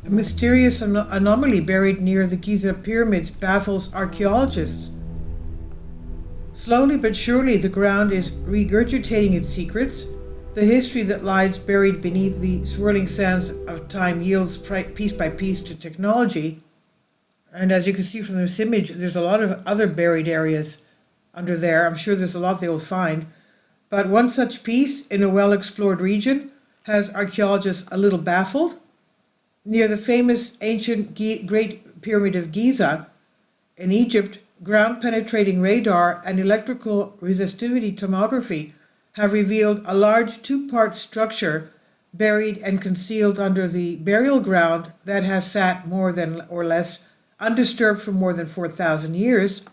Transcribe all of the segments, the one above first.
A mysterious anomaly buried near the Giza pyramids baffles archaeologists. Slowly but surely, the ground is regurgitating its secrets. The history that lies buried beneath the swirling sands of time yields piece by piece to technology. And as you can see from this image, there's a lot of other buried areas under there. I'm sure there's a lot they will find. But one such piece in a well-explored region has archaeologists a little baffled. Near the famous ancient Great Pyramid of Giza in Egypt, ground-penetrating radar and electrical resistivity tomography have revealed a large two-part structure buried and concealed under the burial ground that has sat more than or less undisturbed for more than 4,000 years.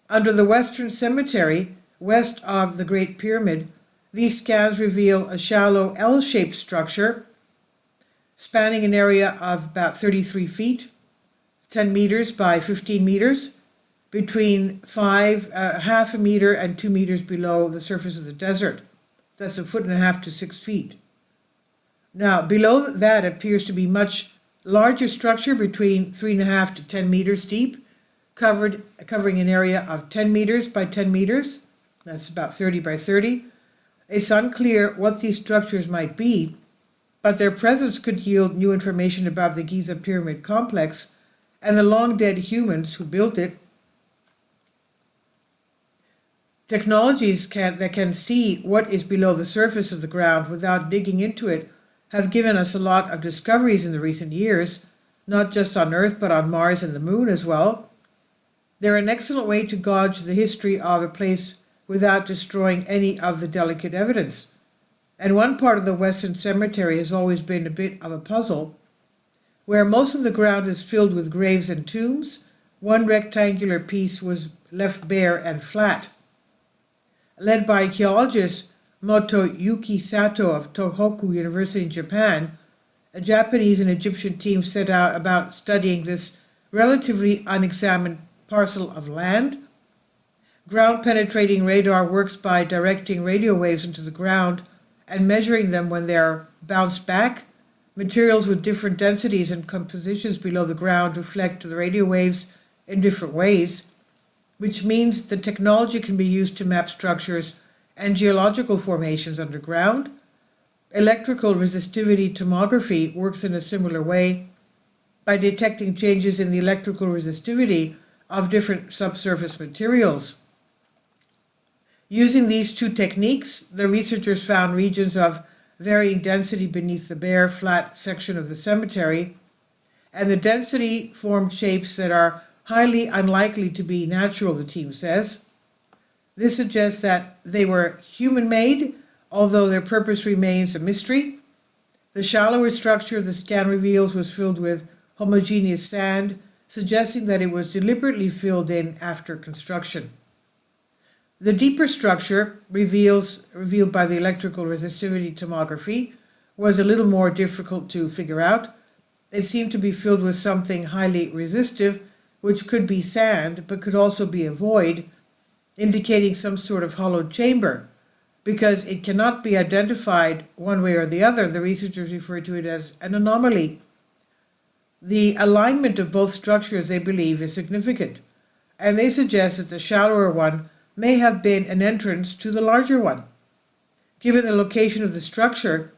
Under the Western Cemetery, west of the Great Pyramid, these scans reveal a shallow L-shaped structure spanning an area of about 33 feet, 10 meters by 15 meters, between half a meter and 2 meters below the surface of the desert. That's 1.5 to 6 feet. Now, below that appears to be much larger structure between 3.5 to 10 meters deep, covering an area of 10 meters by 10 meters. That's about 30 by 30. It's unclear what these structures might be, but their presence could yield new information about the Giza Pyramid complex and the long-dead humans who built it. Technologies that can see what is below the surface of the ground without digging into it have given us a lot of discoveries in the recent years, not just on Earth but on Mars and the Moon as well. They're an excellent way to gauge the history of a place without destroying any of the delicate evidence. And one part of the Western Cemetery has always been a bit of a puzzle. Where most of the ground is filled with graves and tombs, one rectangular piece was left bare and flat. Led by archaeologist Motoyuki Sato of Tohoku University in Japan, a Japanese and Egyptian team set out about studying this relatively unexamined parcel of land. Ground-penetrating radar works by directing radio waves into the ground and measuring them when they're bounced back. Materials with different densities and compositions below the ground reflect the radio waves in different ways, which means the technology can be used to map structures and geological formations underground. Electrical resistivity tomography works in a similar way by detecting changes in the electrical resistivity of different subsurface materials. Using these two techniques, the researchers found regions of varying density beneath the bare, flat section of the cemetery, and the density formed shapes that are highly unlikely to be natural, the team says. This suggests that they were human-made, although their purpose remains a mystery. The shallower structure the scan reveals was filled with homogeneous sand, suggesting that it was deliberately filled in after construction. The deeper structure, revealed by the electrical resistivity tomography, was a little more difficult to figure out. It seemed to be filled with something highly resistive, which could be sand, but could also be a void, indicating some sort of hollowed chamber. Because it cannot be identified one way or the other, the researchers refer to it as an anomaly. The alignment of both structures, they believe, is significant, and they suggest that the shallower one may have been an entrance to the larger one. Given the location of the structure,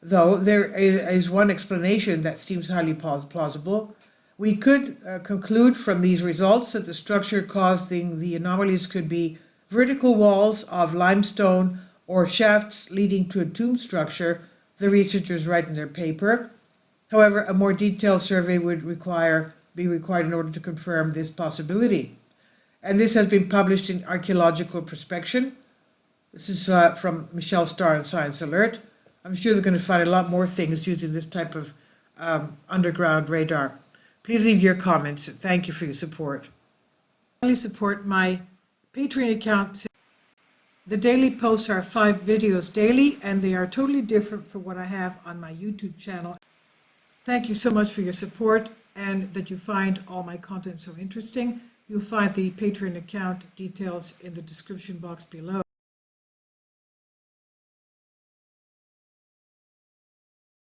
though, there is one explanation that seems highly plausible. We could conclude from these results that the structure causing the anomalies could be vertical walls of limestone or shafts leading to a tomb structure, the researchers write in their paper. However, a more detailed survey would be required in order to confirm this possibility. And this has been published in Archaeological Prospection. This is from Michelle Starr and Science Alert. I'm sure they're going to find a lot more things using this type of underground radar. Please leave your comments. Thank you for your support. Please support my Patreon account. The daily posts are 5 videos daily, and they are totally different from what I have on my YouTube channel. Thank you so much for your support and that you find all my content so interesting. You'll find the Patreon account details in the description box below.